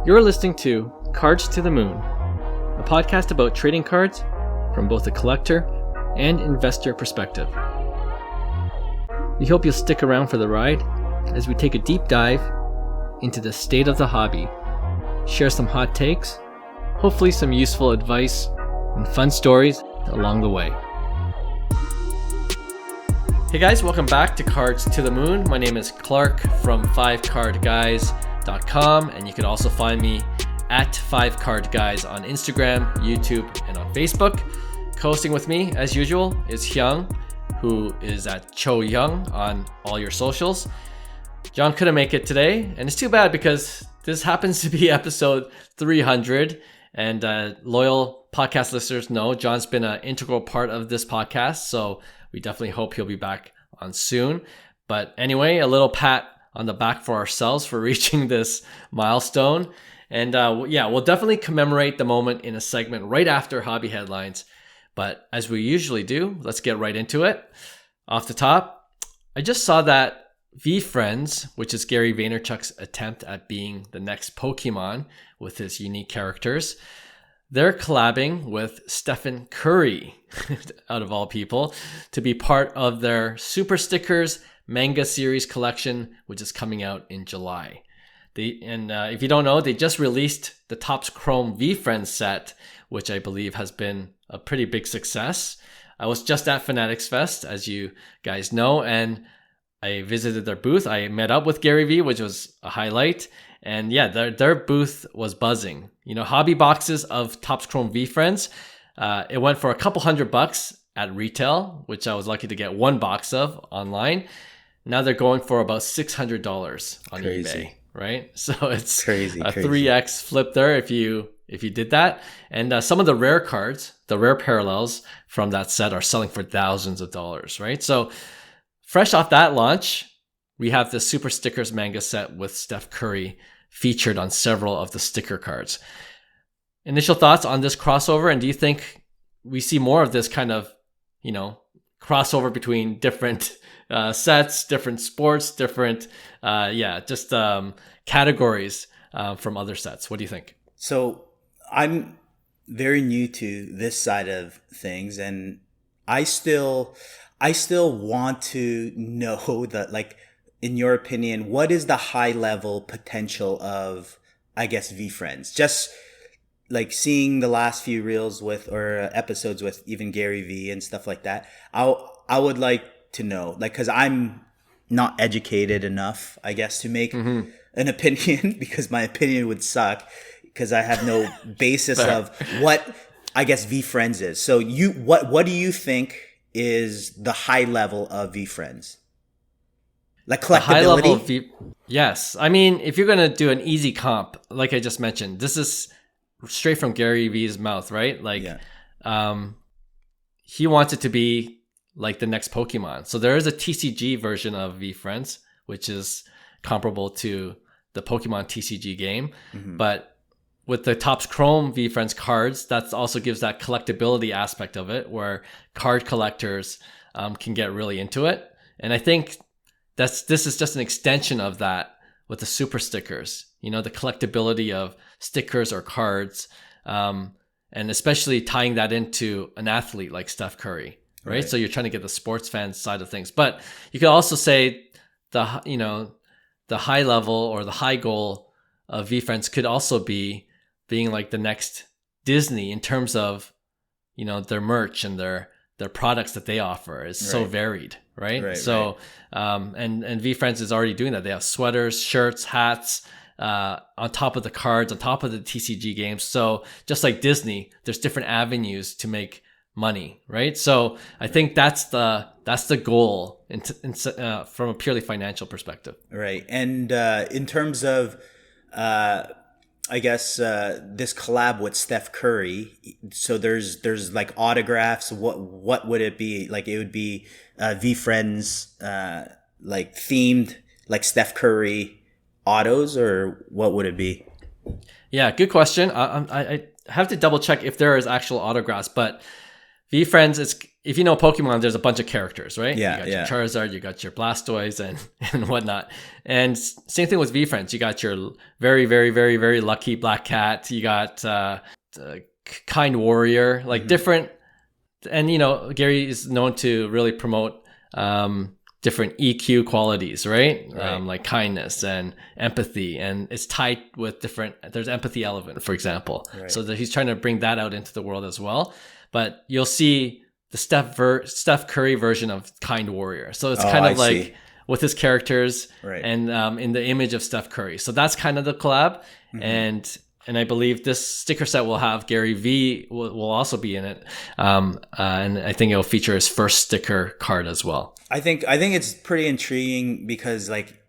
You're listening to Cards to the Moon, a podcast about trading cards from both a collector and investor perspective. We hope you'll stick around for the ride as we take a deep dive into the state of the hobby, share some hot takes, hopefully some useful advice, and fun stories along the way. Hey guys, welcome back to Cards to the Moon. My name is Clark from 5cardguys.com, and you can also find me at 5cardguys on Instagram, YouTube, and on Facebook. Co-hosting with me, as usual, is Hyung, who is at Cho Young on all your socials. John couldn't make it today, and it's too bad because this happens to be episode 300, and loyal podcast listeners know John's been an integral part of this podcast, so we definitely hope he'll be back on soon. But anyway, a little pat on the back for ourselves for reaching this milestone. And we'll definitely commemorate the moment in a segment right after Hobby Headlines. But as we usually do, let's get right into it. Off the top, I just saw that Veefriends, which is Gary Vaynerchuk's attempt at being the next Pokemon with his unique characters, they're collabing with Stephen Curry, out of all people, to be part of their Super Stickers Manga Series collection, which is coming out in July. If you don't know, they just released the Topps Chrome Veefriends set, which I believe has been a pretty big success. I was just at Fanatics Fest, as you guys know, and I visited their booth. I met up with Gary V, which was a highlight. And yeah, their booth was buzzing. You know, hobby boxes of Topps Chrome Veefriends, it went for a couple $100 at retail, which I was lucky to get one box of online. Now they're going for about $600 on eBay, right? So it's crazy. 3x flip there if you did that. And some of the rare cards, the rare parallels from that set are selling for thousands of dollars, right? So fresh off that launch, we have the Super Stickers manga set with Steph Curry featured on several of the sticker cards. Initial thoughts on this crossover, and do you think we see more of this kind of, crossover between different sets, different sports, different, categories from other sets? What do you think? So I'm very new to this side of things, and I still want to know that, like, in your opinion, what is the high level potential of, I guess, Veefriends? Just like seeing the last few reels or episodes with even Gary V and stuff like that. I would like to know, like, cause I'm not educated enough, I guess, to make an opinion, because my opinion would suck because I have no basis of what, I guess, Veefriends is. So what do you think is the high level of Veefriends? Like collectability? High level of yes. I mean, if you're going to do an easy comp, like I just mentioned, this is straight from Gary V's mouth, right? Like, he wants it to be like the next Pokemon. So there is a TCG version of Veefriends, which is comparable to the Pokemon TCG game. Mm-hmm. But with the Topps Chrome Veefriends cards, that also gives that collectability aspect of it, where card collectors can get really into it. And I think this is just an extension of that with the super stickers, the collectability of stickers or cards, and especially tying that into an athlete like Steph Curry, right? So you're trying to get the sports fan side of things. But you could also say the high level or the high goal of Veefriends could also be being like the next Disney in terms of, their merch and their products that they offer is so varied, right? So, and Veefriends is already doing that. They have sweaters, shirts, hats, on top of the cards, on top of the TCG games. So just like Disney, there's different avenues to make money, right? So I think that's the goal from a purely financial perspective. Right. And in terms of, I guess this collab with Steph Curry, so there's like autographs. What would it be? Like, it would be Veefriends like themed, like Steph Curry autos, or what would it be? Yeah, good question. I have to double check if there is actual autographs, but Veefriends if you know Pokemon, there's a bunch of characters, right? Yeah, you got yeah. your Charizard, you got your Blastoise, and whatnot. And same thing with VFriends. You got your very, very, very, very lucky Black Cat. You got Kind Warrior, like different. And Gary is known to really promote different EQ qualities, right? Like kindness and empathy, and it's tied with different. There's empathy element, for example. Right. So that he's trying to bring that out into the world as well. But you'll see the Steph Curry version of Kind Warrior. So it's kind of like with his characters and in the image of Steph Curry. So that's kind of the collab. And I believe this sticker set will have Gary V will also be in it. And I think it'll feature his first sticker card as well. I think it's pretty intriguing because like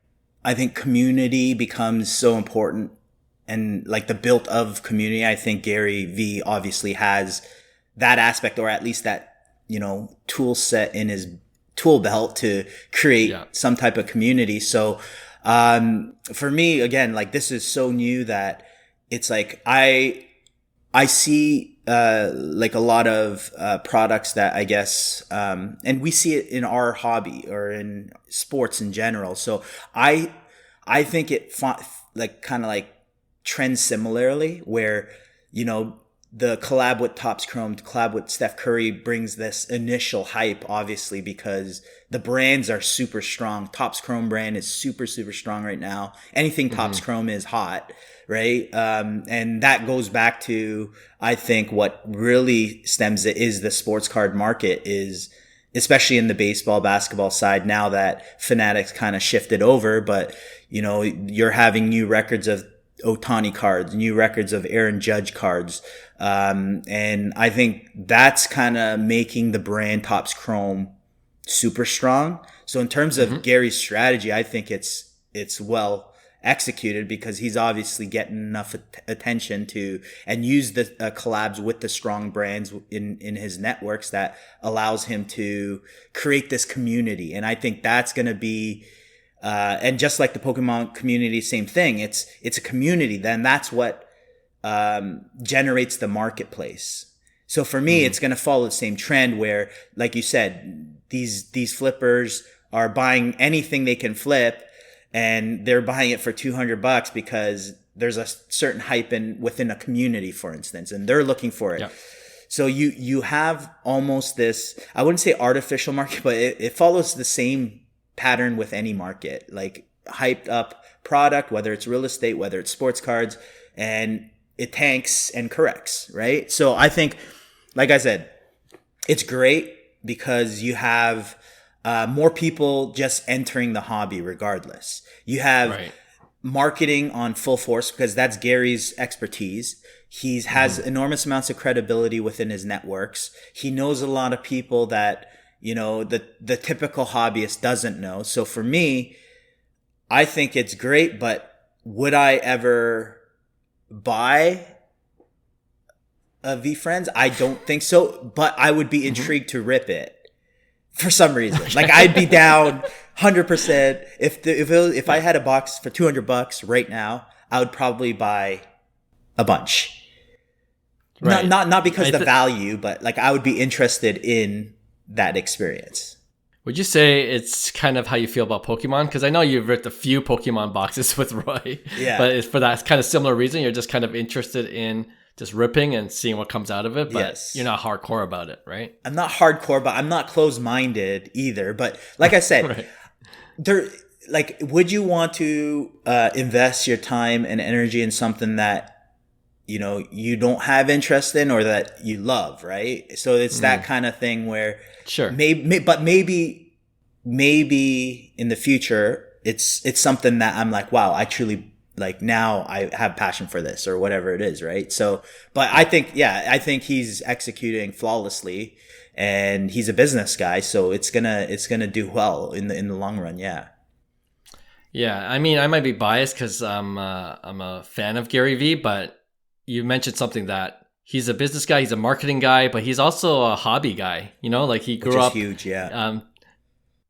I think community becomes so important, and like the built of community. I think Gary V obviously has that aspect, or at least that tool set in his tool belt to create some type of community. So for me, again, like this is so new that it's like I see like a lot of products that I guess and we see it in our hobby or in sports in general. So I think it like kind of like trends similarly where the collab with Topps Chrome, collab with Steph Curry brings this initial hype, obviously, because the brands are super strong. Topps Chrome brand is super, super strong right now. Anything Topps Chrome is hot, right? And that goes back to, I think, what really stems it is the sports card market is, especially in the baseball, basketball side, now that Fanatics kind of shifted over, but, you're having new records of Ohtani cards, new records of Aaron Judge cards. And I think that's kind of making the brand Topps Chrome super strong. So in terms of Gary's strategy, I think it's well executed because he's obviously getting enough attention to and use the collabs with the strong brands in his networks that allows him to create this community. And I think that's going to be and just like the Pokemon community, same thing. It's a community. Then that's what generates the marketplace. So for me, it's going to follow the same trend where, like you said, these flippers are buying anything they can flip, and they're buying it for $200 because there's a certain hype within a community, for instance, and they're looking for it. Yeah. So you have almost this, I wouldn't say artificial market, but it follows the same pattern with any market, like hyped up product, whether it's real estate, whether it's sports cards, and it tanks and corrects, right? So I think, like I said, it's great because you have more people just entering the hobby regardless. You have marketing on full force because that's Gary's expertise. He has enormous amounts of credibility within his networks. He knows a lot of people that the typical hobbyist doesn't know. So for me, I think it's great, but would I ever buy a Veefriends? I don't think so, but I would be intrigued to rip it for some reason. Like I'd be down 100%. If I had a box for $200 right now, I would probably buy a bunch. Right. Not because the value, but like I would be interested in that experience. Would you say it's kind of how you feel about Pokemon? Because I know you've ripped a few Pokemon boxes with Roy. Yeah. But it's for that kind of similar reason. You're just kind of interested in just ripping and seeing what comes out of it. But you're not hardcore about it, right? I'm not hardcore, but I'm not closed-minded either. But like I said, would you want to invest your time and energy in something that you don't have interest in or that you love, right? So it's that kind of thing where maybe in the future it's something that I'm like, wow, I truly like now I have passion for this or whatever it is, right? So, but I think he's executing flawlessly and he's a business guy, so it's gonna do well in the long run, yeah. Yeah, I mean, I might be biased because I'm a fan of Gary Vee, but you mentioned something that he's a business guy, he's a marketing guy, but he's also a hobby guy. Like he grew up huge, yeah.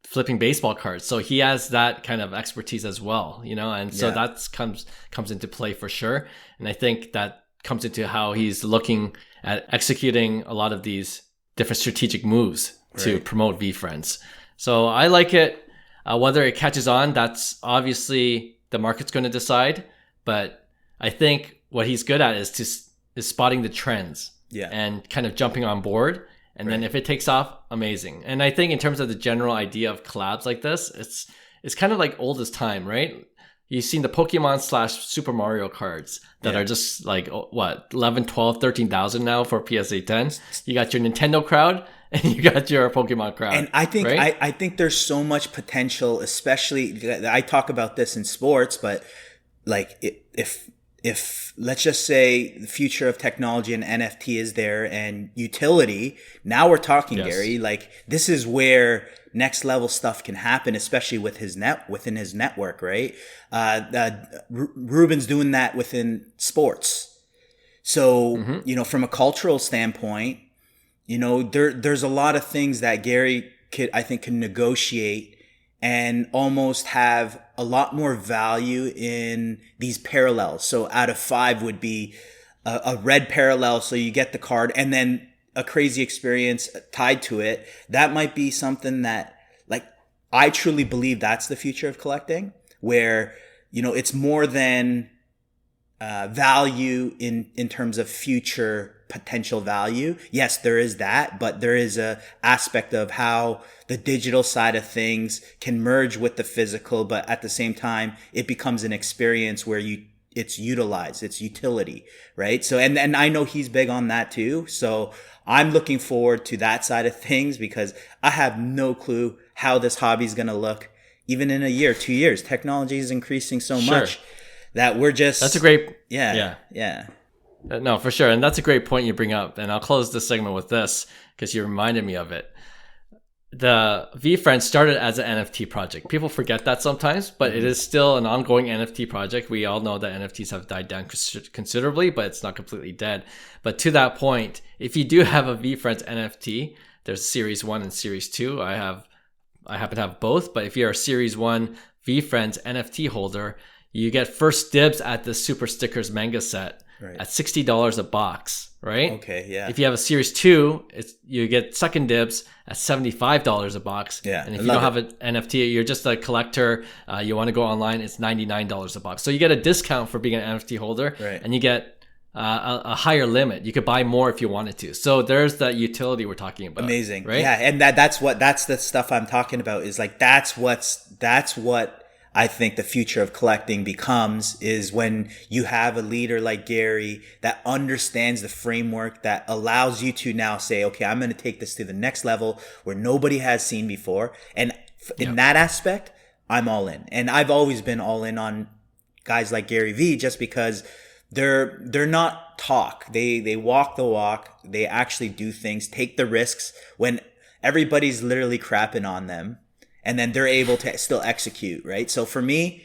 Flipping baseball cards, so he has that kind of expertise as well. And so that comes into play for sure. And I think that comes into how he's looking at executing a lot of these different strategic moves to Right. promote Veefriends. So I like it. Whether it catches on, that's obviously the market's going to decide. But I think what he's good at is spotting the trends Yeah. and kind of jumping on board. And then Right. if it takes off, amazing. And I think in terms of the general idea of collabs like this, it's kind of like old as time, right? You've seen the Pokemon / Super Mario cards that Yeah. are just like, what, 11, 12, 13,000 now for PSA 10. You got your Nintendo crowd and you got your Pokemon crowd. And I think right? I think there's so much potential, especially I talk about this in sports, but like if let's just say the future of technology and NFT is there and utility, now we're talking, Yes. Gary, like this is where next level stuff can happen, especially with within his network, right? Ruben's doing that within sports. So, from a cultural standpoint, there's a lot of things that Gary can negotiate and almost have a lot more value in these parallels. So out of 5 would be a red parallel. So you get the card and then a crazy experience tied to it. That might be something that, like, I truly believe that's the future of collecting, where, it's more than value in terms of future potential value. Yes, there is that, but there is a aspect of how the digital side of things can merge with the physical, but at the same time, it becomes an experience where it's utilized, it's utility, right? So, and I know he's big on that too. So I'm looking forward to that side of things because I have no clue how this hobby is going to look even in a year, 2 years. Technology is increasing so much that we're just... That's a great... Yeah. No, for sure. And that's a great point you bring up. And I'll close this segment with this because you reminded me of it. The Veefriends started as an NFT project. People forget that sometimes, but it is still an ongoing NFT project. We all know that NFTs have died down considerably, but it's not completely dead. But to that point, if you do have a Veefriends NFT, there's Series 1 and Series 2. I happen to have both, but if you're a Series 1 Veefriends NFT holder, you get first dibs at the Super Stickers manga set at $60 a box, right? Okay, yeah. If you have a Series 2, you get second dibs at $75 a box. Yeah, And if you don't have an NFT, you're just a collector, you want to go online, it's $99 a box. So you get a discount for being an NFT holder, and you get a higher limit. You could buy more if you wanted to. So there's that utility we're talking about. Amazing. Right? Yeah, and that's the stuff I'm talking about is like that's what I think the future of collecting becomes, is when you have a leader like Gary that understands the framework that allows you to now say, okay, I'm going to take this to the next level where nobody has seen before. And in that aspect, I'm all in. And I've always been all in on guys like Gary Vee just because they're not talk. They walk the walk. They actually do things, take the risks when everybody's literally crapping on them. And then they're able to still execute, right? So for me,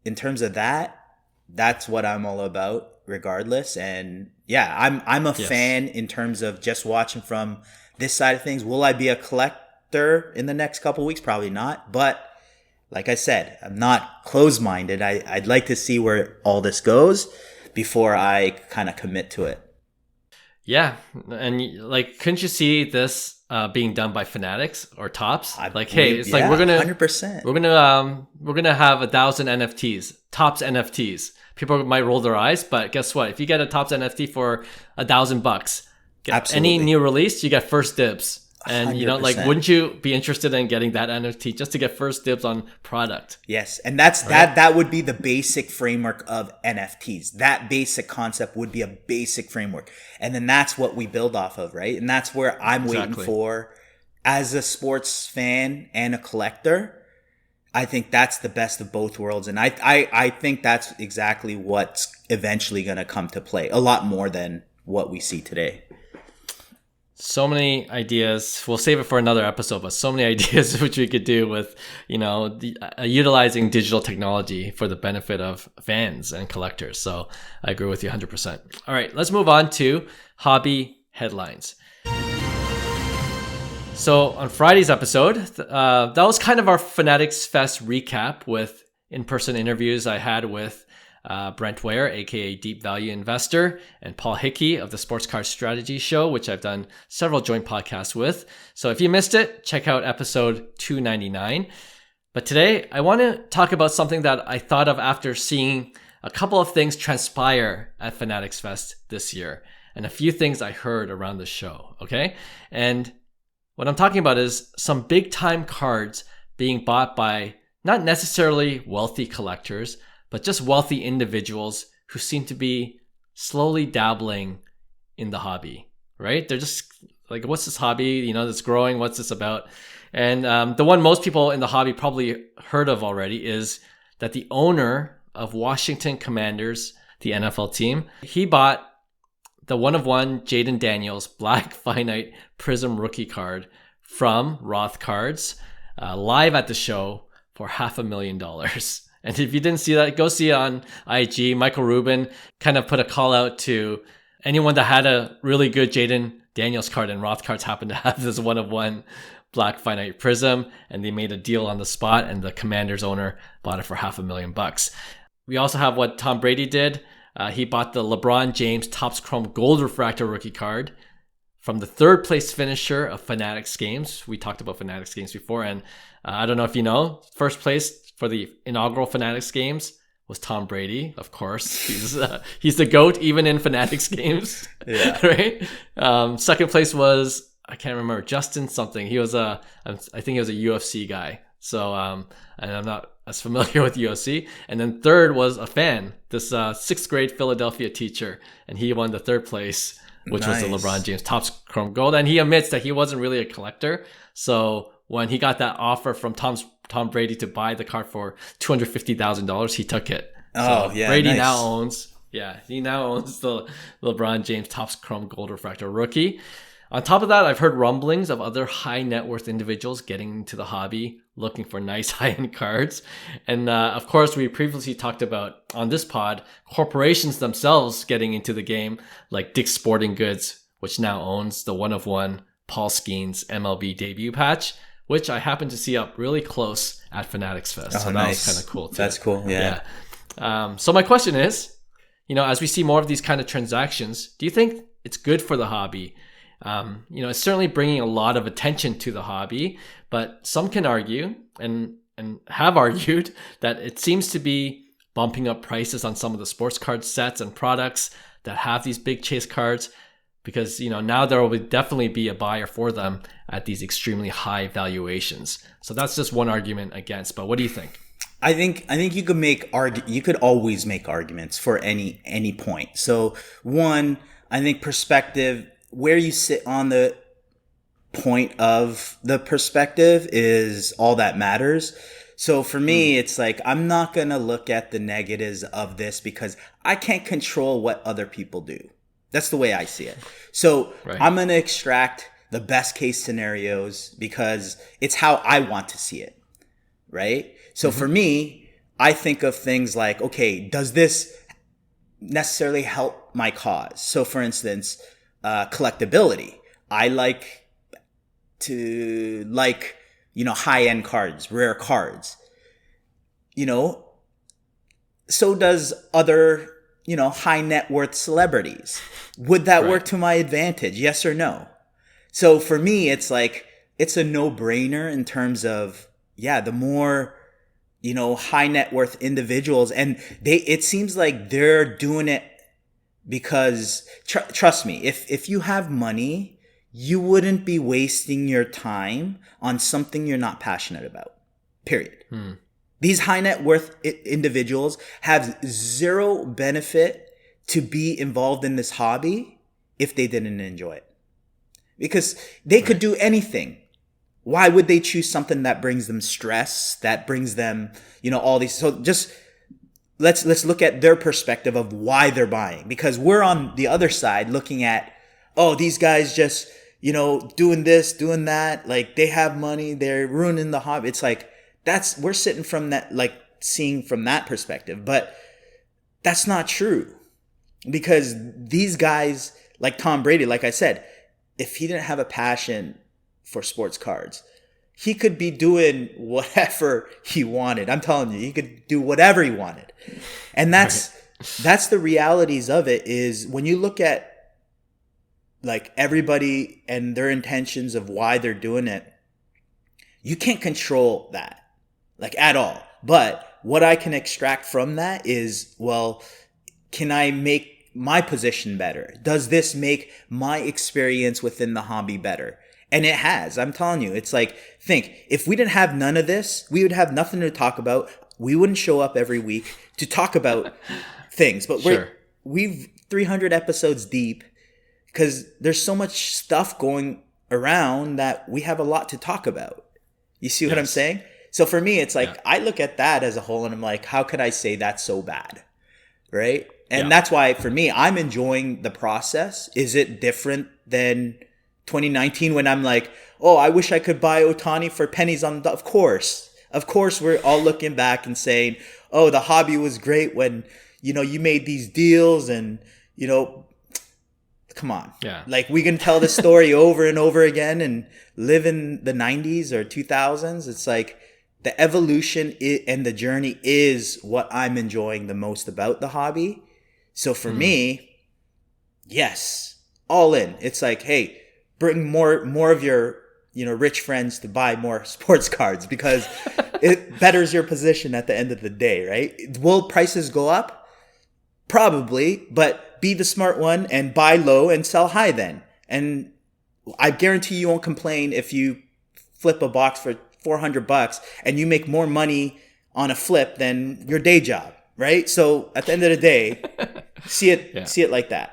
in terms of that's what I'm all about, regardless. And yeah, I'm a fan in terms of just watching from this side of things. Will I be a collector in the next couple of weeks? Probably not. But like I said, I'm not closed-minded. I'd like to see where all this goes before I kind of commit to it. Yeah. And like, couldn't you see this being done by Fanatics or Tops? Like, hey, it's yeah, like we're gonna 100%. We're gonna have 1,000 NFTs, Tops NFTs. People might roll their eyes, but guess what? If you get a Tops NFT for $1,000, any new release, you get first dibs. And 100%. like, wouldn't you be interested in getting that NFT just to get first dibs on product? Yes, and that's that would be the basic framework of NFTs. That basic concept would be a basic framework, and then that's what we build off of, right? And that's where I'm waiting for, as a sports fan and a collector. I think that's the best of both worlds, and I think that's exactly what's eventually going to come to play, a lot more than what we see today. So many ideas. We'll save it for another episode, but so many ideas which we could do with, utilizing digital technology for the benefit of fans and collectors. So I agree with you 100%. All right, let's move on to hobby headlines. So on Friday's episode, that was kind of our Fanatics Fest recap with in-person interviews I had with Brent Ware, aka Deep Value Investor, and Paul Hickey of the Sports Card Strategy Show, which I've done several joint podcasts with. So if you missed it, check out episode 299. But today, I want to talk about something that I thought of after seeing a couple of things transpire at Fanatics Fest this year, and a few things I heard around the show, okay? And what I'm talking about is some big time cards being bought by not necessarily wealthy collectors, but just wealthy individuals who seem to be slowly dabbling in the hobby, right? They're just like, what's this hobby, that's growing? What's this about? And the one most people in the hobby probably heard of already is that the owner of Washington Commanders, the NFL team, he bought the one-of-one Jaden Daniels Black Finite Prism rookie card from Roth Cards live at the show for $500,000. And if you didn't see that, go see it on IG. Michael Rubin kind of put a call out to anyone that had a really good Jaden Daniels card, and Roth Cards happened to have this one-of-one Black Finite Prism, and they made a deal on the spot, and the Commanders owner bought it for $500,000. We also have what Tom Brady did. He bought the LeBron James Topps Chrome Gold Refractor rookie card from the third place finisher of Fanatics Games. We talked about Fanatics Games before, and I don't know if you know, first place for the inaugural Fanatics Games was Tom Brady, of course. He's the GOAT even in Fanatics Games, yeah. Right? Second place was, I can't remember, Justin something. He was I think he was a UFC guy. So, and I'm not as familiar with UFC. And then third was a fan, this sixth grade Philadelphia teacher, and he won the third place, which was the LeBron James Topps Chrome Gold. And he admits that he wasn't really a collector. So when he got that offer from Tom Brady to buy the card for $250,000, he took it. Oh, so yeah, Brady nice. now owns the LeBron James Topps Chrome Gold Refractor rookie. On top of that, I've heard rumblings of other high net worth individuals getting into the hobby, looking for nice high-end cards. And of course, we previously talked about on this pod, corporations themselves getting into the game, like Dick's Sporting Goods, which now owns the one-of-one Paul Skeens MLB debut patch, which I happened to see up really close at Fanatics Fest. So that was kind of cool too. That's cool, yeah. So my question is, as we see more of these kind of transactions, do you think it's good for the hobby? It's certainly bringing a lot of attention to the hobby, but some can argue and have argued that it seems to be bumping up prices on some of the sports card sets and products that have these big chase cards, because now there will definitely be a buyer for them at these extremely high valuations. So that's just one argument against. But what do you think? I think you could always make arguments for any point. So one, I think perspective, where you sit on the point of the perspective is all that matters. So for me, it's like, I'm not going to look at the negatives of this because I can't control what other people do. That's the way I see it. So I'm going to extract the best case scenarios because it's how I want to see it. Right? So for me, I think of things like, okay, does this necessarily help my cause? So for instance, collectability. I like high-end cards, rare cards. So does other, high net worth celebrities. Would that work to my advantage? Yes or no? So for me, it's like, it's a no-brainer in terms of, the more, high net worth individuals, and it seems like they're doing it because trust me, if you have money, you wouldn't be wasting your time on something you're not passionate about. Period. These high net worth individuals have zero benefit to be involved in this hobby if they didn't enjoy it. Because they could do anything. Why would they choose something that brings them stress, that brings them, all these? So just let's look at their perspective of why they're buying, because we're on the other side looking at, these guys just, doing this, doing that, like they have money, they're ruining the hobby. It's like, we're sitting from that, like seeing from that perspective, but that's not true, because these guys like Tom Brady, like I said, if he didn't have a passion for sports cards, he could be doing whatever he wanted. I'm telling you, he could do whatever he wanted. And that's the realities of it, is when you look at like everybody and their intentions of why they're doing it, you can't control that like at all. But what I can extract from that is, well, can I make my position better? Does this make my experience within the hobby better? And it has. I'm telling you, it's like, think, if we didn't have none of this, we would have nothing to talk about. We wouldn't show up every week to talk about things. But we've 300 episodes deep, because there's so much stuff going around that we have a lot to talk about. You see what I'm saying? So for me, it's like, I look at that as a whole and I'm like, how could I say that's so bad? Right? And that's why for me, I'm enjoying the process. Is it different than 2019 when I'm like, oh, I wish I could buy Otani for pennies on the, of course, we're all looking back and saying, oh, the hobby was great when, you made these deals and, come on. Yeah. Like, we can tell the story over and over again and live in the 90s or 2000s. It's like the evolution and the journey is what I'm enjoying the most about the hobby. So for me, yes, all in. It's like, hey, bring more of your, rich friends to buy more sports cards, because it betters your position at the end of the day, right? Will prices go up? Probably, but be the smart one and buy low and sell high then. And I guarantee you won't complain if you flip a box for $400 and you make more money on a flip than your day job, right? So at the end of the day, see it like that.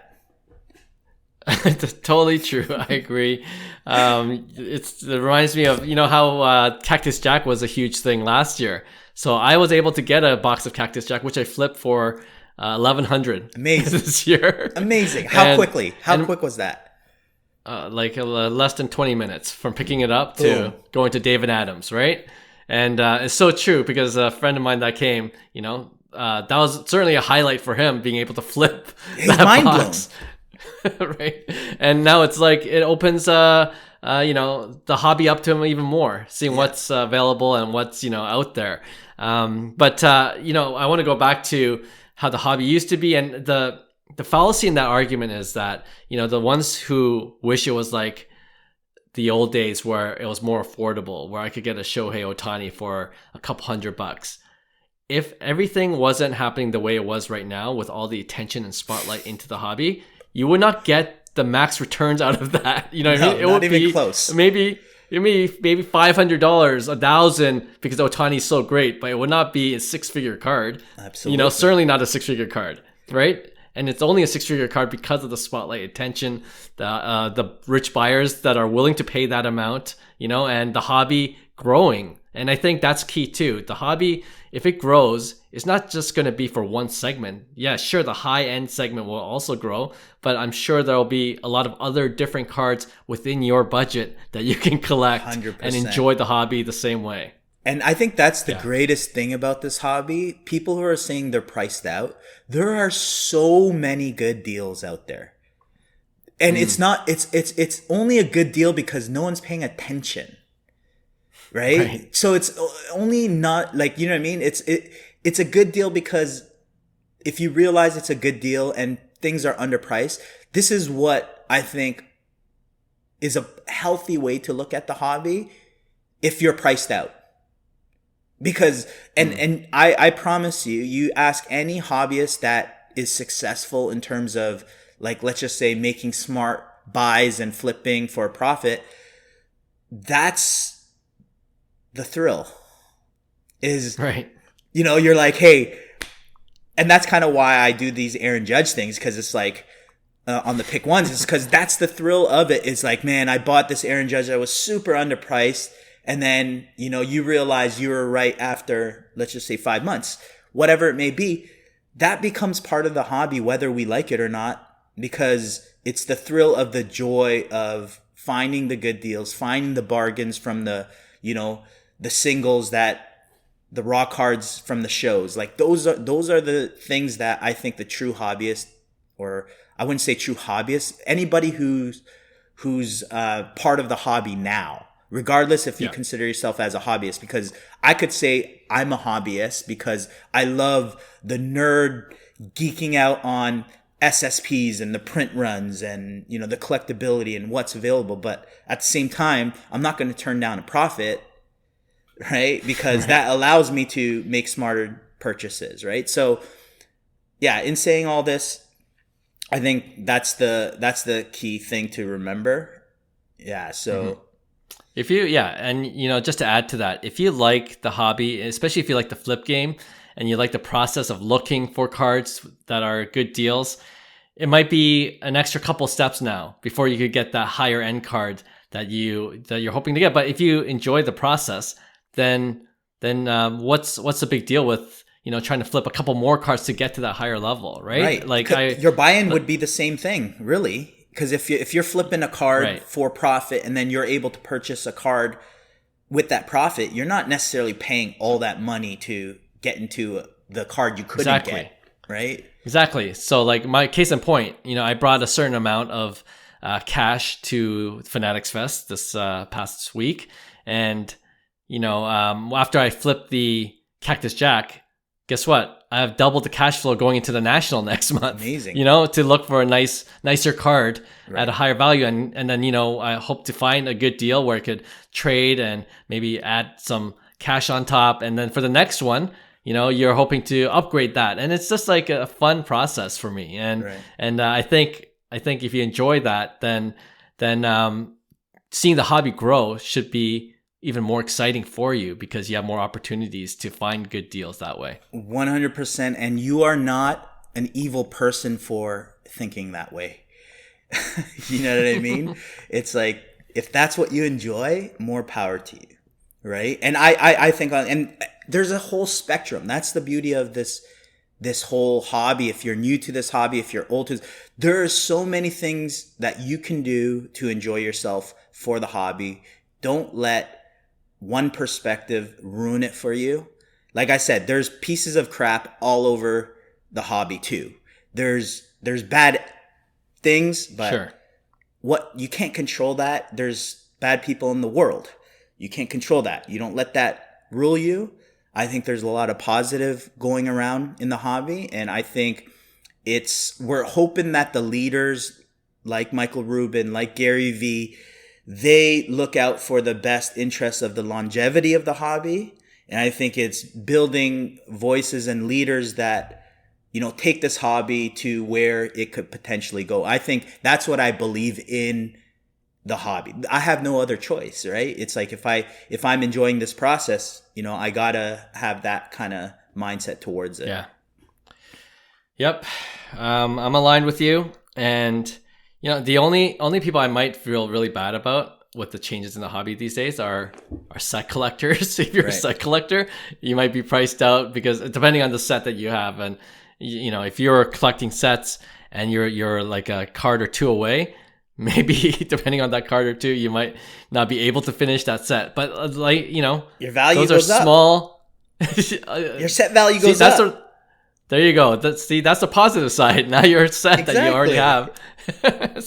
Totally true. I agree. It reminds me of, how Cactus Jack was a huge thing last year. So I was able to get a box of Cactus Jack, which I flipped for 1,100. Amazing. This year. Amazing. How quick was that? Less than 20 minutes from picking it up to going to David Adams, right? And it's so true, because a friend of mine that came, that was certainly a highlight for him, being able to flip that mind box. Right? And now it's like it opens the hobby up to him even more, seeing what's available and what's out there. But I want to go back to how the hobby used to be, and the fallacy in that argument is that the ones who wish it was like the old days where it was more affordable, where I could get a Shohei Ohtani for a couple $100. If everything wasn't happening the way it was right now, with all the attention and spotlight into the hobby, you would not get the max returns out of that. You know what I mean? It would would even be close. Maybe $500, $1,000, because Ohtani is so great, but it would not be a six-figure card. Absolutely. Certainly not a six-figure card, right? And it's only a six-figure card because of the spotlight attention, the rich buyers that are willing to pay that amount, and the hobby growing. And I think that's key too. The hobby, if it grows, it's not just going to be for one segment. Yeah, sure, the high-end segment will also grow, but I'm sure there'll be a lot of other different cards within your budget that you can collect 100%. And enjoy the hobby the same way. And I think that's the greatest thing about this hobby. People who are saying they're priced out, there are so many good deals out there. And it's only a good deal because no one's paying attention. Right? So it's only not like, you know what I mean? It's a good deal because if you realize it's a good deal and things are underpriced, this is what I think is a healthy way to look at the hobby if you're priced out. Because, and I promise you ask any hobbyist that is successful in terms of, like, let's just say making smart buys and flipping for a profit, that's the thrill. Is, right. You're like, hey, and that's kind of why I do these Aaron Judge things, because it's like, on the pick ones, it's because that's the thrill of it. It's like, man, I bought this Aaron Judge that was super underpriced. And then, you realize you were right after, let's just say 5 months, whatever it may be. That becomes part of the hobby, whether we like it or not, because it's the thrill of the joy of finding the good deals, finding the bargains from the, the singles, that the raw cards from the shows. Like those are the things that I think the true hobbyist, or I wouldn't say true hobbyist, anybody who's part of the hobby now, regardless if you consider yourself as a hobbyist, because I could say I'm a hobbyist because I love the nerd geeking out on SSPs and the print runs and, you know, the collectability and what's available. But at the same time, I'm not going to turn down a profit, right? Because that allows me to make smarter purchases, right? So yeah, in saying all this, I think that's the key thing to remember. Yeah. So if you, and you know, just to add to that, if you like the hobby, especially if you like the flip game and you like the process of looking for cards that are good deals, it might be an extra couple steps now before you could get that higher end card that you're hoping to get. But if you enjoy the process, then what's the big deal with, you know, trying to flip a couple more cards to get to that higher level, right? Like your buy-in would be the same thing, really. Because if you're flipping a card for profit and then you're able to purchase a card with that profit, you're not necessarily paying all that money to get into the card you couldn't get, right? Exactly. So like my case in point, you know, I brought a certain amount of cash to Fanatics Fest this past week. And, you know, after I flipped the Cactus Jack, guess what? I have doubled the cash flow going into the National next month. Amazing. You know, to look for a nicer card at a higher value. And then, you know, I hope to find a good deal where I could trade and maybe add some cash on top. And then for the next one, you know, you're hoping to upgrade that. And it's just like a fun process for me. And I think if you enjoy that, then seeing the hobby grow should be even more exciting for you because you have more opportunities to find good deals that way. 100%. And you are not an evil person for thinking that way. You know what I mean? It's like, if that's what you enjoy, more power to you. Right. And I think and there's a whole spectrum. That's the beauty of this whole hobby. If you're new to this hobby, if you're old to this, there are so many things that you can do to enjoy yourself for the hobby. Don't let one perspective ruin it for you. Like I said, there's pieces of crap all over the hobby too. There's bad things, but what you can't control that. There's bad people in the world. You can't control that. You don't let that rule you. I think there's a lot of positive going around in the hobby. And I think we're hoping that the leaders like Michael Rubin, like Gary Vee, they look out for the best interests of the longevity of the hobby. And I think it's building voices and leaders that, you know, take this hobby to where it could potentially go. I think that's what I believe in the hobby. I have no other choice, right? It's like if I'm enjoying this process, you know, I gotta have that kind of mindset towards it. Yeah. Yep. I'm aligned with you. And, you know, the only people I might feel really bad about with the changes in the hobby these days are set collectors. If you're a set collector, you might be priced out because depending on the set that you have. And, you know, if you're collecting sets and you're like a card or two away, maybe depending on that card or two, you might not be able to finish that set. But like, you know, your value those goes are up. Small. Your set value goes up. There you go. That's the positive side. Now you're set that you already have.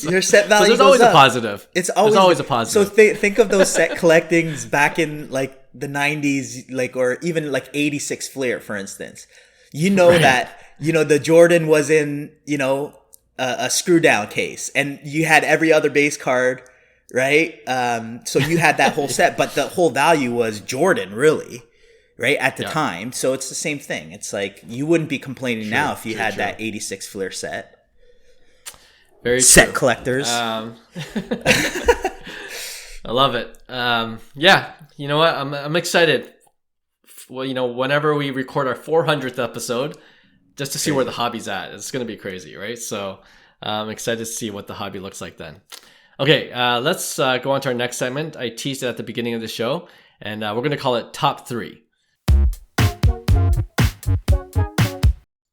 Your set value. So there's always a positive. It's always a positive. So think of those set collectings back in like the 90s, like, or even like 86 Fleer, for instance. You know that, you know, the Jordan was in, you know, a screw down case and you had every other base card, right? So you had that whole set, but the whole value was Jordan, really. Right at the time. So it's the same thing. It's like you wouldn't be complaining now if you had that 86 Fleer set. Very set true. Collectors. I love it. Yeah, you know what? I'm excited. Well, you know, whenever we record our 400th episode, just to see where the hobby's at. It's going to be crazy, right? So I'm excited to see what the hobby looks like then. Okay, let's go on to our next segment. I teased it at the beginning of the show, and we're going to call it Top 3.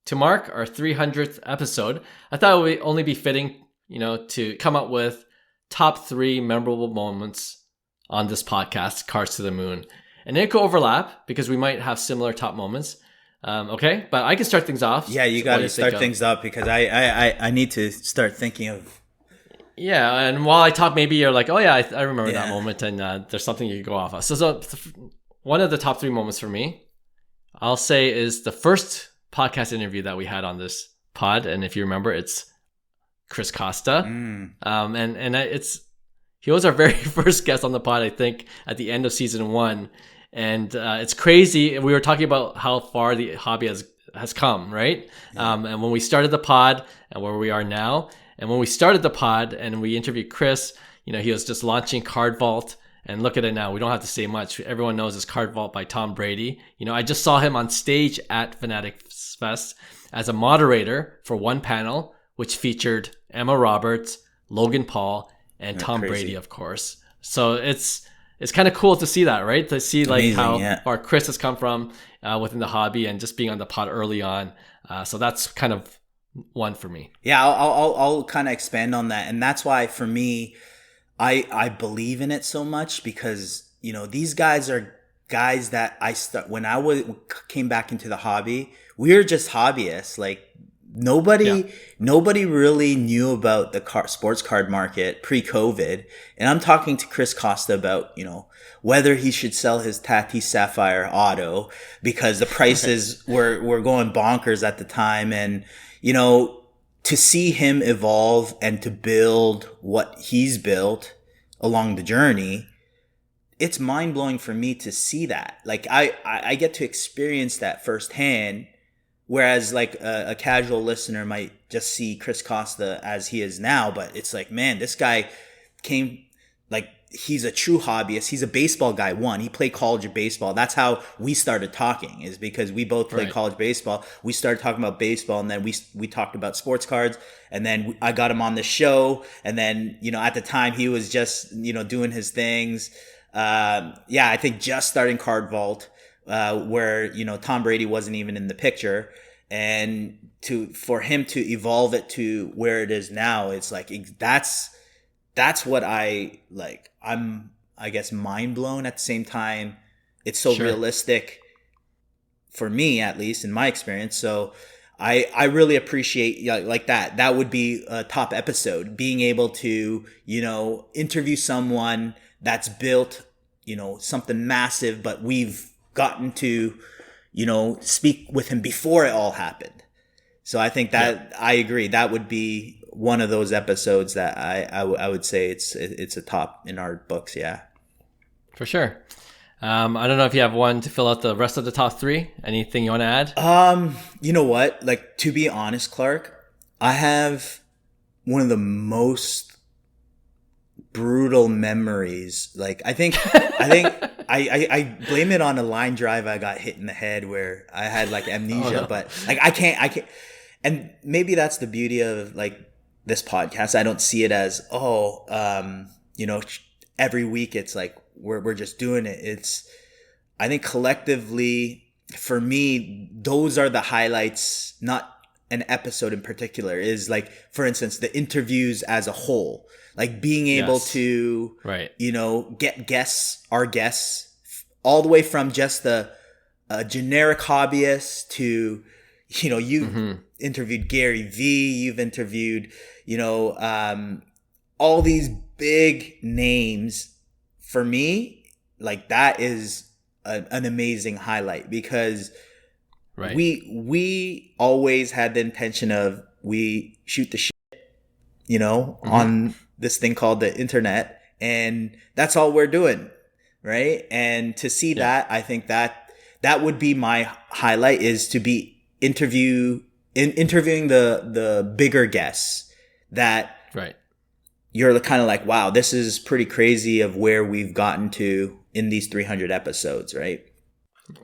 To mark our 300th episode, I thought it would only be fitting, you know, to come up with top 3 memorable moments on this podcast, Cards to the Moon. And it could overlap because we might have similar top moments. Okay, but I can start things off. Yeah, you got to start things up because I need to start thinking of Yeah, and while I talk, maybe you're like, oh yeah, I remember that Yeah. moment, and there's something you could go off of. So one of the top 3 moments for me, I'll say, is the first podcast interview that we had on this pod, and if you remember, it's Chris Costa, Mm. and he was our very first guest on the pod, I think, at the end of season 1, and it's crazy. We were talking about how far the hobby has come, right? Yeah. And when we started the pod and where we are now, and when we started the pod and we interviewed Chris, he was just launching Card Vault. And look at it now. We don't have to say much. Everyone knows it's Card Vault by Tom Brady. I just saw him on stage at Fanatics Fest as a moderator for one panel, which featured Emma Roberts, Logan Paul, and Tom Crazy. Brady, of course. So it's kind of cool to see that, right? To see like Amazing, how yeah. far Chris has come from within the hobby and just being on the pod early on. So that's kind of one for me. Yeah, I'll kind of expand on that, and that's why for me, I believe in it so much because these guys are guys that when I came back into the hobby, we were just hobbyists. Like nobody really knew about the sports card market pre-COVID, and I'm talking to Chris Costa about whether he should sell his Tatis Sapphire auto because the prices were going bonkers at the time, and to see him evolve and to build what he's built along the journey, it's mind-blowing for me to see that. Like I get to experience that firsthand, whereas like a casual listener might just see Chris Costa as he is now, but it's like, man, this guy came, like, he's a true hobbyist. He's a baseball guy. He played college baseball. That's how we started talking, is because we both played college baseball. We started talking about baseball, and then we talked about sports cards, and then I got him on the show. And then, at the time he was just, doing his things. I think just starting Card Vault, where, Tom Brady wasn't even in the picture, and for him to evolve it to where it is now, it's like, that's what I like. I'm, I guess, mind blown at the same time. It's so realistic for me, at least in my experience. So I really appreciate like that. That would be a top episode, being able to, interview someone that's built, something massive, but we've gotten to, speak with him before it all happened. So I think that I agree. That would be one of those episodes that I would say it's a top in our books. Yeah, for sure. I don't know if you have one to fill out the rest of the top 3. Anything you want to add? You know what? Like, to be honest, Clark, I have one of the most brutal memories. Like, I think I blame it on a line drive I got hit in the head where I had like amnesia, but like I can't. And maybe that's the beauty of like this podcast. I don't see it as, every week it's like we're just doing it. It's, I think collectively for me, those are the highlights, not an episode in particular. Is like, for instance, the interviews as a whole, like being able to, get our guests all the way from just a generic hobbyist to, you interviewed Gary Vee, you've interviewed, all these big names. For me, like, that is an amazing highlight because we always had the intention of, we shoot the shit, on this thing called the internet, and that's all we're doing, right? And to see that, I think that would be my highlight, is to be interviewing the bigger guests that you're kind of like, wow, this is pretty crazy of where we've gotten to in these 300 episodes, right?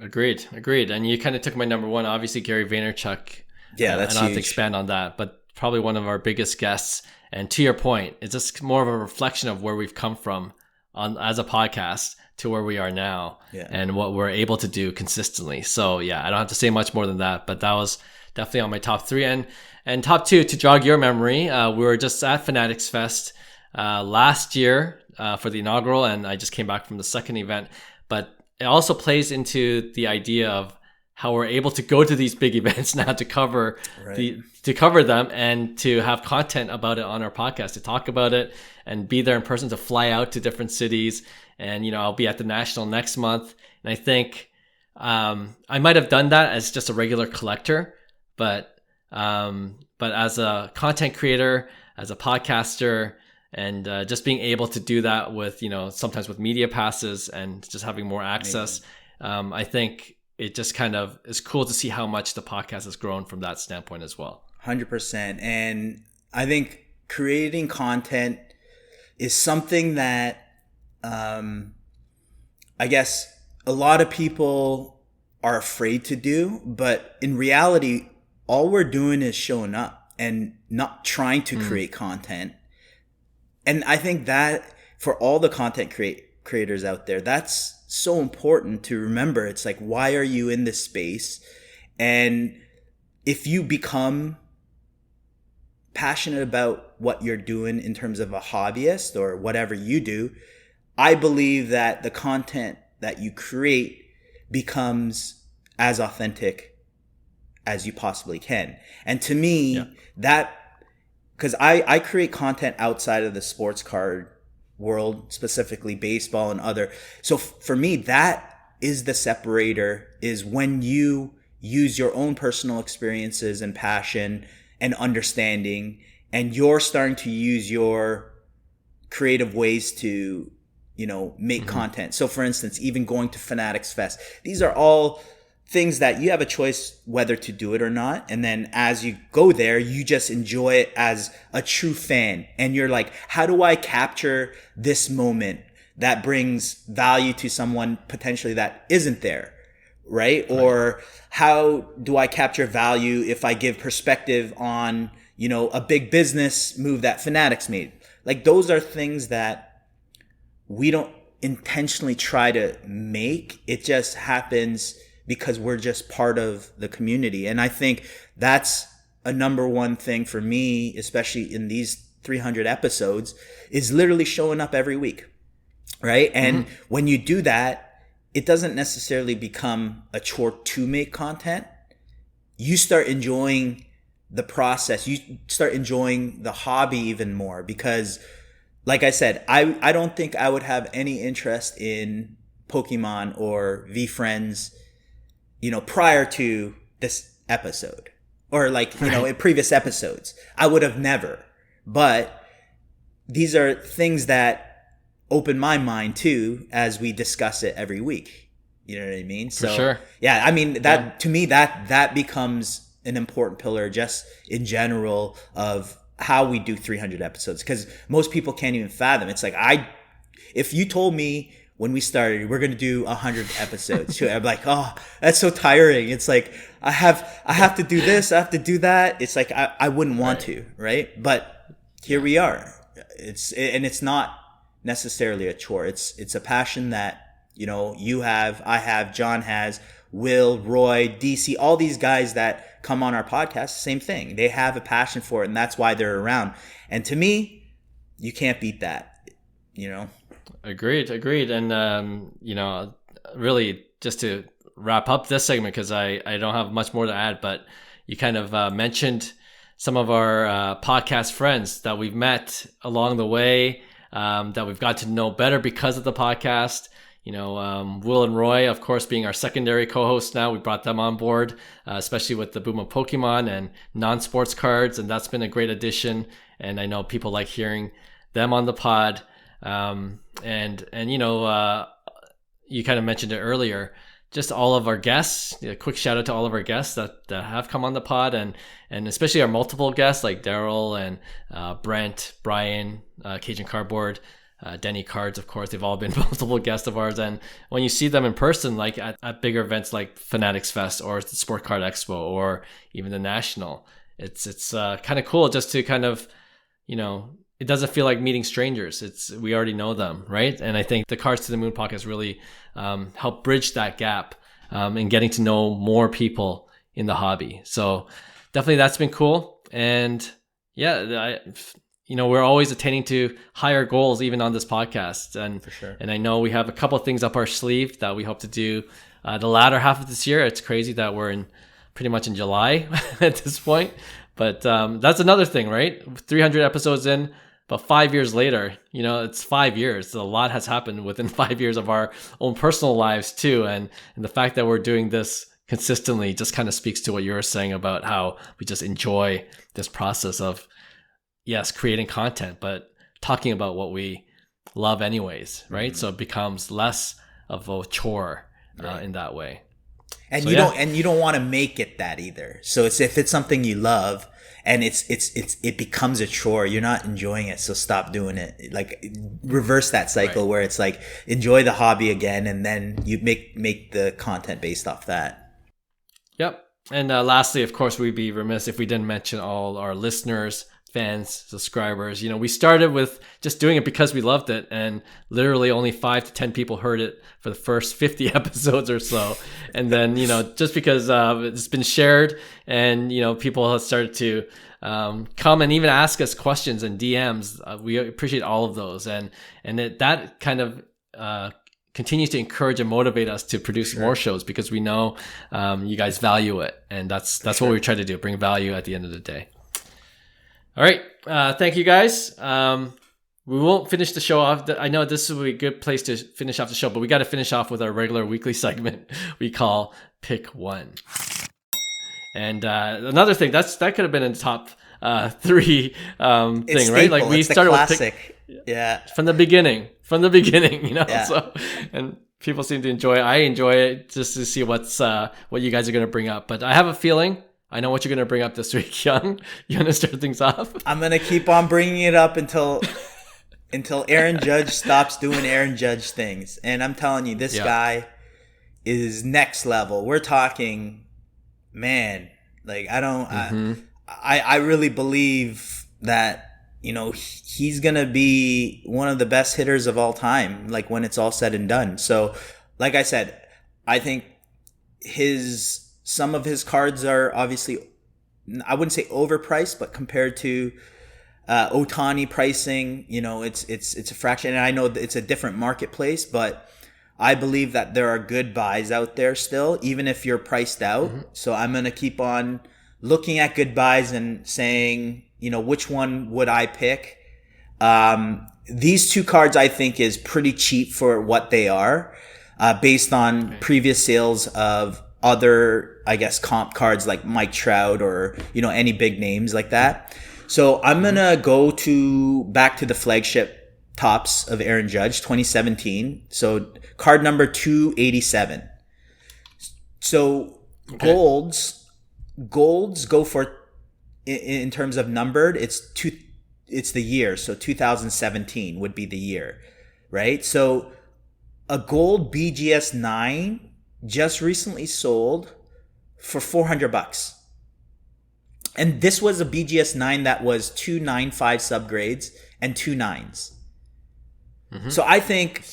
Agreed. And you kind of took my number one, obviously Gary Vaynerchuk. Yeah, that's I don't huge. have to expand on that, but probably one of our biggest guests. And to your point, it's just more of a reflection of where we've come from as a podcast to where we are now, and what we're able to do consistently. So I don't have to say much more than that, but that was definitely on my top 3. And top 2, to jog your memory, we were just at Fanatics Fest last year for the inaugural, and I just came back from the second event. But it also plays into the idea of how we're able to go to these big events now to cover Right. to cover them and to have content about it on our podcast, to talk about it and be there in person, to fly out to different cities. And, I'll be at the National next month. And I think I might have done that as just a regular collector, but as a content creator, as a podcaster, and just being able to do that with, sometimes with media passes and just having more access, I think it just kind of is cool to see how much the podcast has grown from that standpoint as well. 100%. And I think creating content is something that I guess a lot of people are afraid to do, but in reality, all we're doing is showing up and not trying to create content. And I think that for all the content creators out there, that's so important to remember. It's like, why are you in this space? And if you become passionate about what you're doing in terms of a hobbyist or whatever you do, I believe that the content that you create becomes as authentic as you possibly can. And to me, that, because I create content outside of the sports card world, specifically baseball and other. So for me, that is the separator, is when you use your own personal experiences and passion and understanding, and you're starting to use your creative ways to, make content. So for instance, even going to Fanatics Fest, these are all things that you have a choice whether to do it or not. And then as you go there, you just enjoy it as a true fan. And you're like, how do I capture this moment that brings value to someone potentially that isn't there? Right? Or how do I capture value if I give perspective on, a big business move that Fanatics made? Like, those are things that we don't intentionally try to make. It just happens because we're just part of the community. And I think that's a number one thing for me, especially in these 300 episodes, is literally showing up every week. Right? And when you do that, it doesn't necessarily become a chore to make content. You start enjoying the process. You start enjoying the hobby even more, because like I said, I don't think I would have any interest in Pokemon or Veefriends, prior to this episode, or in previous episodes. I would have never. But these are things that open my mind too, as we discuss it every week. You know what I mean? So, for sure. Yeah, I mean, to me, that becomes an important pillar just in general of how we do 300 episodes, because most people can't even fathom. It's like, if you told me when we started we're going to do 100 episodes, I'm like, oh, that's so tiring. It's like, I have to do this, I have to do that. It's like, I wouldn't want to, right? But here we are. It's not necessarily a chore. It's a passion that, you have, I have, John has, Will, Roy, DC, all these guys that come on our podcast, same thing. They have a passion for it, and that's why they're around. And to me, you can't beat that, Agreed. And, really just to wrap up this segment, because I don't have much more to add, but you kind of mentioned some of our podcast friends that we've met along the way, that we've got to know better because of the podcast. Will and Roy, of course, being our secondary co-hosts now. We brought them on board, especially with the boom of Pokemon and non-sports cards, and that's been a great addition. And I know people like hearing them on the pod. You kind of mentioned it earlier, just all of our guests. A quick shout out to all of our guests that have come on the pod, and especially our multiple guests like Daryl and Brent, Brian, Cajun Cardboard, Denny Cards, of course. They've all been multiple guests of ours. And when you see them in person, like at bigger events like Fanatics Fest or the Sport Card Expo or even the National, it's kind of cool just to kind of, it doesn't feel like meeting strangers. We already know them, right? And I think the Cards to the Moon podcast really helped bridge that gap in getting to know more people in the hobby. So definitely that's been cool. And yeah, we're always attaining to higher goals even on this podcast. And for sure. And I know we have a couple of things up our sleeve that we hope to do the latter half of this year. It's crazy that we're in pretty much in July at this point. But that's another thing, right? 300 episodes in, but 5 years later, it's 5 years. So a lot has happened within 5 years of our own personal lives too. And the fact that we're doing this consistently just kind of speaks to what you're saying about how we just enjoy this process of, yes, creating content, but talking about what we love anyways, right? So it becomes less of a chore in that way. And so, you don't want to make it that either. So if it's something you love and it becomes a chore, you're not enjoying it. So stop doing it. Like reverse that cycle where it's like enjoy the hobby again, and then you make the content based off that. Yep. And lastly, of course, we'd be remiss if we didn't mention all our listeners, fans, subscribers. We started with just doing it because we loved it, and literally only 5 to 10 people heard it for the first 50 episodes or so. And then, just because it's been shared and, people have started to come and even ask us questions and DMs. We appreciate all of those. And that kind of continues to encourage and motivate us to produce more shows, because we know you guys value it. And that's what we try to do, bring value at the end of the day. All right. Thank you, guys. We won't finish the show off. I know this would be a good place to finish off the show, but we got to finish off with our regular weekly segment we call Pick One. And another thing, that could have been in the top 3 thing, right? Like we started classic. With from the beginning, Yeah. So, and people seem to enjoy it. I enjoy it just to see what you guys are going to bring up. But I have a feeling I know what you're going to bring up this week, Hyung. You want to start things off? I'm going to keep on bringing it up until Aaron Judge stops doing Aaron Judge things. And I'm telling you, this guy is next level. We're talking, man, like I really believe that, he's going to be one of the best hitters of all time, like when it's all said and done. So, like I said, I think some of his cards are obviously, I wouldn't say overpriced, but compared to Ohtani pricing, it's a fraction. And I know that it's a different marketplace, but I believe that there are good buys out there still, even if you're priced out. Mm-hmm. So I'm going to keep on looking at good buys and saying, which one would I pick? These 2 cards I think is pretty cheap for what they are, based on previous sales of other, I guess, comp cards like Mike Trout or, any big names like that. So I'm going to go back to the flagship tops of Aaron Judge, 2017. So card number 287. So golds go for, in terms of numbered, it's the year. So 2017 would be the year, right? So a gold BGS 9 just recently sold for $400. And this was a BGS 9 that was 2 9.5 subgrades and 2 9s. Mm-hmm. So I think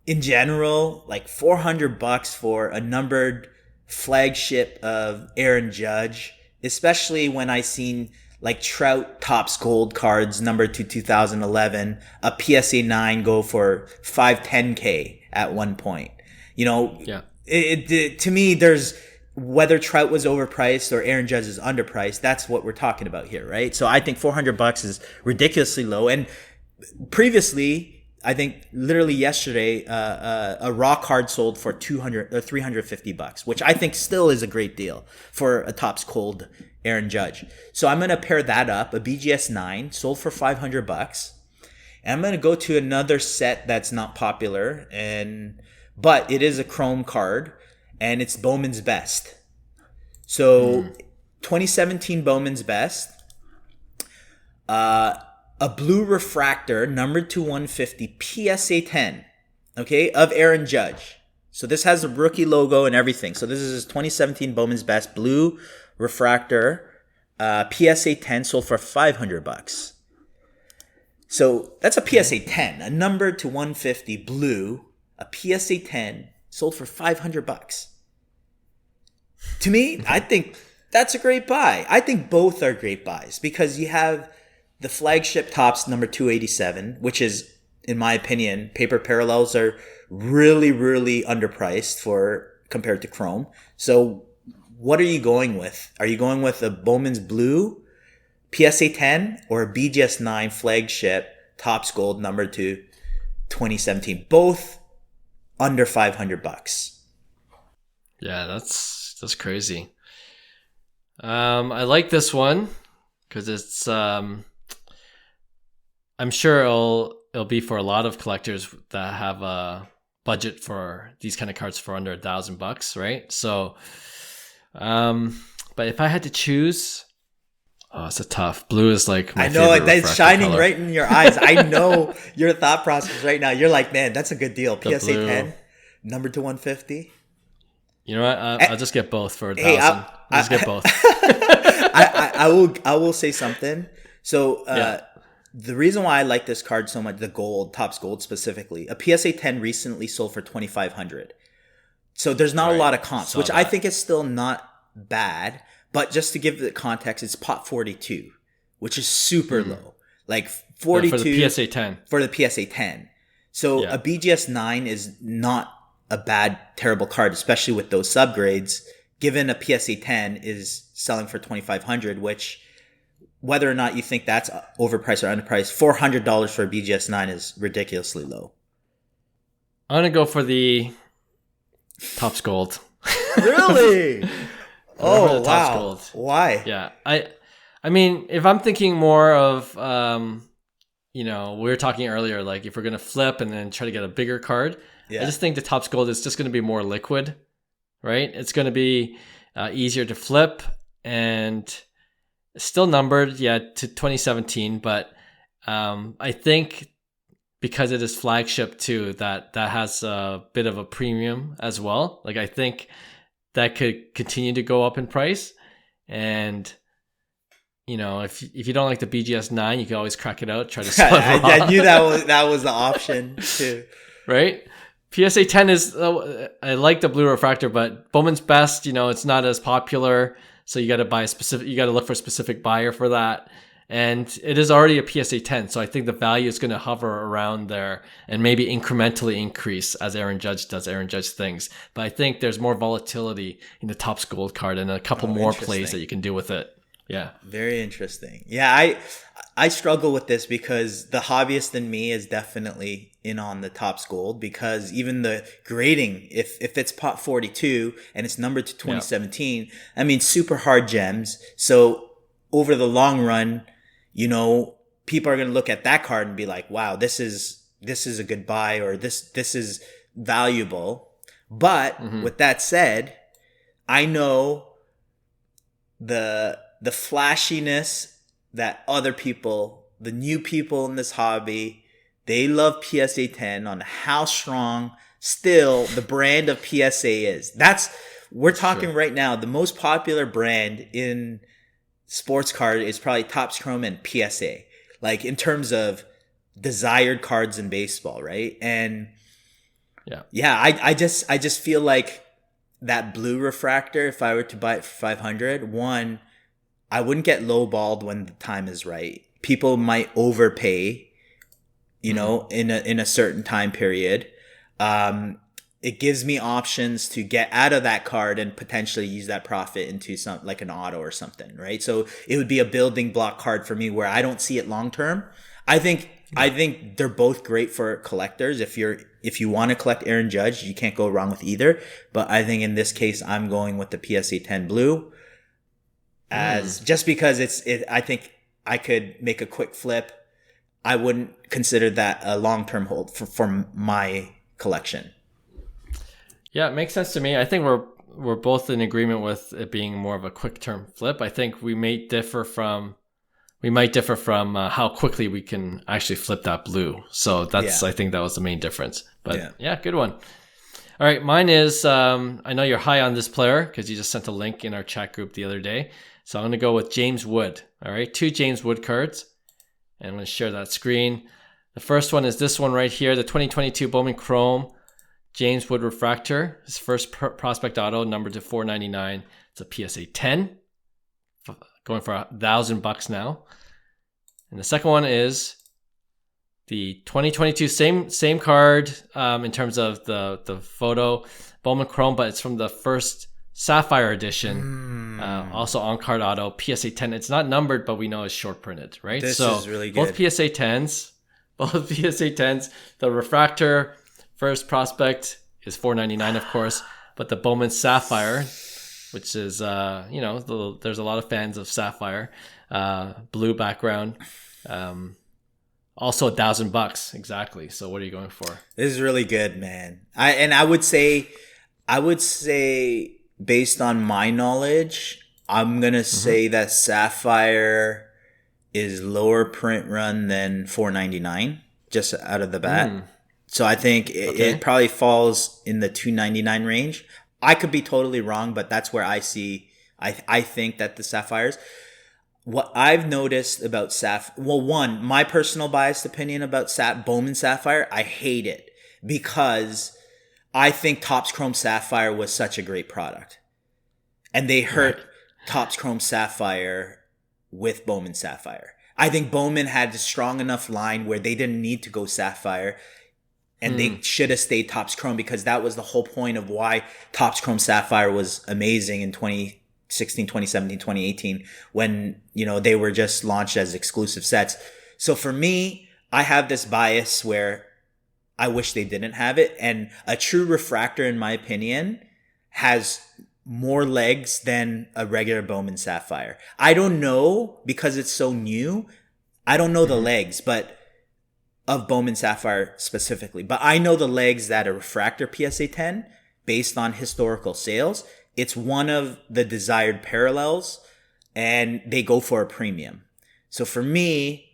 in general, like $400 for a numbered flagship of Aaron Judge, especially when I seen like Trout Topps Gold cards numbered to 2011, a PSA 9 go for $510K at one point. To me, there's whether Trout was overpriced or Aaron Judge is underpriced. That's what we're talking about here, right? So I think $400 is ridiculously low. And previously, I think literally yesterday, a raw card sold for $350, which I think still is a great deal for a Topps Gold Aaron Judge. So I'm going to pair that up. A BGS 9 sold for $500. And I'm going to go to another set that's not popular, but it is a chrome card, and it's Bowman's Best. So 2017 Bowman's Best. A blue refractor, numbered to 150, PSA 10, okay, of Aaron Judge. So this has a rookie logo and everything. So this is his 2017 Bowman's Best blue refractor, PSA 10, sold for $500. So that's a PSA 10, a numbered to 150 blue, a PSA 10, sold for $500. To me, I think that's a great buy. I think both are great buys because you have the flagship Topps number 287, which is, in my opinion, paper parallels are really, really underpriced for compared to Chrome. So what are you going with? Are you going with a Bowman's Blue PSA 10 or a BGS 9 flagship Topps Gold number 2 2017? Both under $500. Yeah, that's crazy. I like this one because it's I'm sure it'll be for a lot of collectors that have a budget for these kind of cards for under $1,000, right? So, but if I had to choose, it's a tough. Blue is like my favorite. I know that's shining color. Right in your eyes. I know your thought process right now. You're like, man, that's a good deal. PSA 10, number to 150. You know what? I'll just get both for $1,000. I'll just get both. I will say something. So the reason why I like this card so much, the gold, Topps Gold specifically, a PSA 10 recently sold for $2,500. So there's not a lot of comps, which I think is still not bad. But just to give the context, it's pot 42, which is super low. Like 42 for the PSA 10. For the PSA 10. So a BGS 9 is not a bad, terrible card, especially with those subgrades, given a PSA 10 is selling for $2,500, which, whether or not you think that's overpriced or underpriced, $400 for a BGS 9 is ridiculously low. I'm going to go for the Topps Gold. Really? Oh, wow. Gold. Why? Yeah. I mean, if I'm thinking more of, we were talking earlier, like if we're going to flip and then try to get a bigger card, I just think the Topps Gold is just going to be more liquid, right? It's going to be easier to flip and still numbered, to 2017. But I think because it is flagship too, that has a bit of a premium as well. Like I think that could continue to go up in price. And, if you don't like the BGS 9, you can always crack it out, try to sell it raw. I knew that was the option too. Right? PSA 10 is, I like the blue refractor, but Bowman's Best, it's not as popular. So you got to look for a specific buyer for that. And it is already a PSA 10. So I think the value is going to hover around there and maybe incrementally increase as Aaron Judge does Aaron Judge things. But I think there's more volatility in the Topps Gold card and a couple more plays that you can do with it. Yeah. Very interesting. Yeah, I struggle with this because the hobbyist in me is definitely in on the Topps Gold, because even the grading, if it's pot 42 and it's numbered to 2017, I mean, super hard gems. So over the long run, people are going to look at that card and be like, wow, this is a good buy, or this is valuable. But with that said, I know the flashiness that other people, the new people in this hobby, they love PSA 10 on how strong still the brand of PSA is. We're talking right now, the most popular brand in sports card is probably Topps Chrome and PSA, like in terms of desired cards in baseball, right? And I just feel like that blue refractor, if I were to buy it for 500, one, I wouldn't get lowballed when the time is right. People might overpay, in a certain time period. It gives me options to get out of that card and potentially use that profit into some, like an auto or something, right? So it would be a building block card for me where I don't see it long term. I think they're both great for collectors. If you want to collect Aaron Judge, you can't go wrong with either. But I think in this case, I'm going with the PSA 10 blue, just because I think I could make a quick flip. I wouldn't consider that a long-term hold for my collection. Yeah, it makes sense to me. I think we're both in agreement with it being more of a quick-term flip. I think we might differ from how quickly we can actually flip that blue. So I think that was the main difference. But yeah, good one. All right, mine is, I know you're high on this player because you just sent a link in our chat group the other day. So I'm going to go with James Wood. All right, 2 James Wood cards. And I'm going to share that screen. The first one is this one right here, the 2022 Bowman Chrome James Wood Refractor. His first prospect auto, numbered to 499. It's a PSA 10, going for $1,000 now. And the second one is the 2022 same card in terms of the photo Bowman Chrome, but it's from the first Sapphire edition. Also on card auto PSA 10. It's not numbered, but we know it's short printed, right? This so is really good. Both PSA 10s. The refractor first prospect is $4.99, of course, but the Bowman Sapphire, which is there's a lot of fans of Sapphire, blue background. Also $1,000 exactly. So what are you going for? This is really good, man. I would say based on my knowledge, I'm gonna say that Sapphire is lower print run than $4.99 just out of the bat. So I think it probably falls in the $2.99 range. I could be totally wrong, but that's where I see. I think that the Sapphires. What I've noticed about my personal biased opinion about Bowman Sapphire, I hate it because I think Topps Chrome Sapphire was such a great product. And they hurt Topps Chrome Sapphire with Bowman Sapphire. I think Bowman had a strong enough line where they didn't need to go Sapphire. And they should have stayed Topps Chrome because that was the whole point of why Topps Chrome Sapphire was amazing in 2016, 2017, 2018 when, they were just launched as exclusive sets. So for me, I have this bias where I wish they didn't have it. And a true refractor, in my opinion, has more legs than a regular Bowman Sapphire. I don't know because it's so new. I don't know the legs, but of Bowman Sapphire specifically. But I know the legs that a refractor PSA 10 based on historical sales. It's one of the desired parallels and they go for a premium. So for me,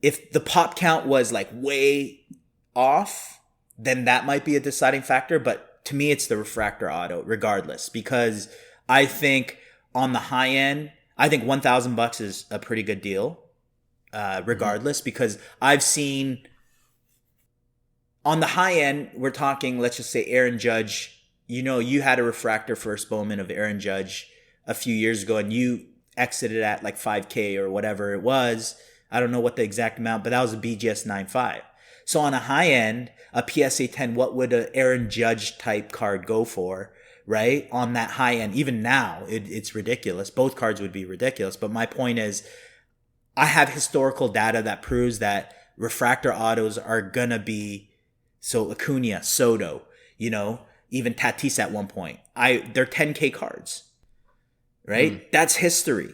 if the pop count was like way off, then that might be a deciding factor. But to me, it's the refractor auto regardless, because I think on the high end, I think $1,000 is a pretty good deal regardless, because I've seen on the high end, we're talking, let's just say Aaron Judge. You had a refractor first Bowman of Aaron Judge a few years ago, and you exited at like $5,000 or whatever it was. I don't know what the exact amount, but that was a BGS 9.5. So on a high end, a PSA 10, what would an Aaron Judge type card go for, right? On that high end, even now, it's ridiculous. Both cards would be ridiculous. But my point is, I have historical data that proves that refractor autos are going to be, so Acuna, Soto, even Tatis at one point. They're $10,000 cards, right? That's history,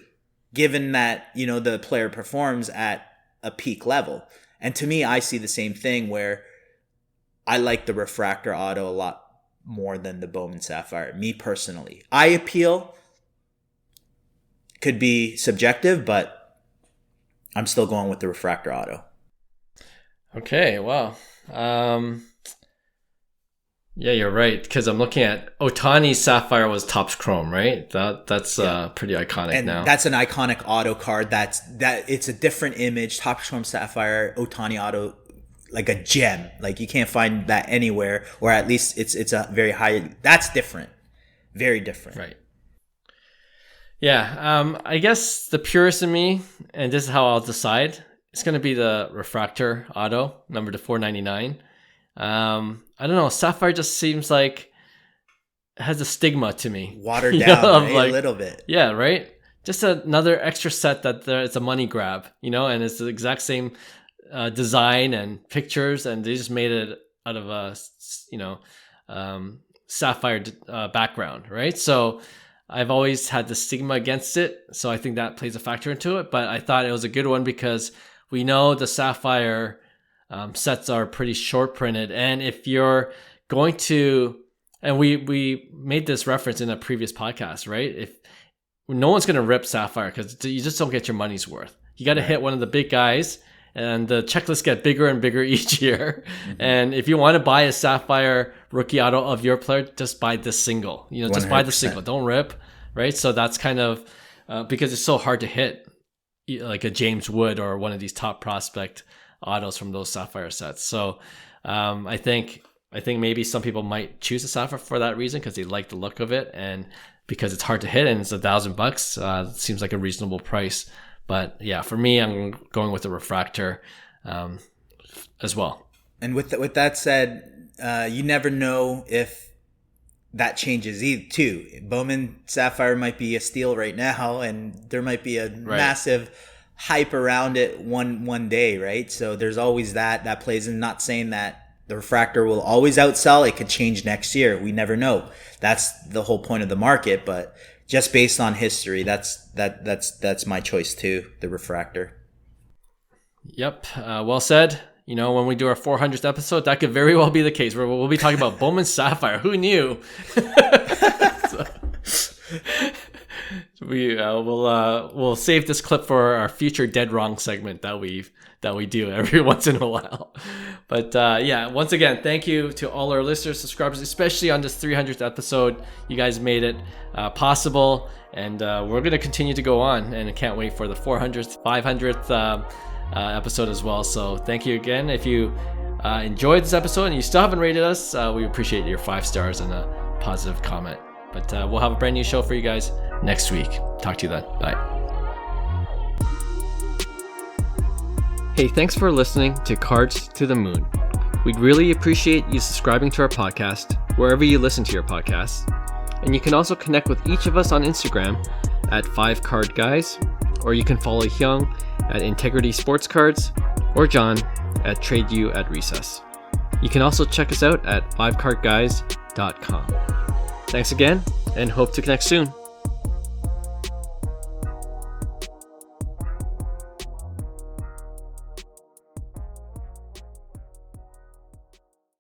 given that, the player performs at a peak level. And to me, I see the same thing where I like the refractor auto a lot more than the Bowman Sapphire, me personally. Eye appeal could be subjective, but I'm still going with the refractor auto. Okay, wow. Yeah, you're right, because I'm looking at Ohtani's Sapphire was Topps Chrome, right? That's pretty iconic and now. That's an iconic auto card. It's a different image. Topps Chrome Sapphire, Ohtani auto, like a gem. Like you can't find that anywhere, or at least it's a very high. That's different, very different. Right. Yeah, I guess the purist in me, and this is how I'll decide. It's going to be the refractor auto, number to $4.99. I don't know. Sapphire just seems like it has a stigma to me. Watered down, right? A little bit. Yeah, right? Just another extra set that it's a money grab, and it's the exact same design and pictures, and they just made it out of a, sapphire background, right? So I've always had the stigma against it, so I think that plays a factor into it, but I thought it was a good one because we know the Sapphire sets are pretty short printed, and if you're going to, and we made this reference in a previous podcast, right? If no one's going to rip Sapphire because you just don't get your money's worth. You got to hit one of the big guys, and the checklists get bigger and bigger each year. Mm-hmm. And if you want to buy a Sapphire rookie auto of your player, just buy the single. Just 100%. Buy the single. Don't rip, right? So that's kind of because it's so hard to hit, like a James Wood or one of these top prospect autos from those Sapphire sets. So I think maybe some people might choose a Sapphire for that reason, because they like the look of it, and because it's hard to hit and it's $1,000. It seems like a reasonable price. But yeah, for me, I'm going with the refractor. as well. And with that said, you never know if that changes too. Bowman Sapphire might be a steal right now, and there might be a massive hype around it one day, right? So there's always that plays in. Not saying that the refractor will always outsell. It could change next year. We never know. That's the whole point of the market. But just based on history, that's my choice too. The refractor. Yep. Well said. When we do our 400th episode, that could very well be the case where we'll be talking about Bowman Sapphire. Who knew? We'll save this clip for our future Dead Wrong segment that we do every once in a while. But once again, thank you to all our listeners, subscribers, especially on this 300th episode. You guys made it possible, and we're going to continue to go on, and I can't wait for the 400th, 500th episode as well. So thank you again. If you enjoyed this episode and you still haven't rated us, we appreciate your 5 stars and a positive comment. But we'll have a brand new show for you guys next week. Talk to you then. Bye. Hey, thanks for listening to Cards to the Moon. We'd really appreciate you subscribing to our podcast wherever you listen to your podcasts. And you can also connect with each of us on Instagram at 5cardguys, or you can follow Hyung at Integrity Sports Cards, or John at TradeU at Recess. You can also check us out at 5cardguys.com. Thanks again, and hope to connect soon.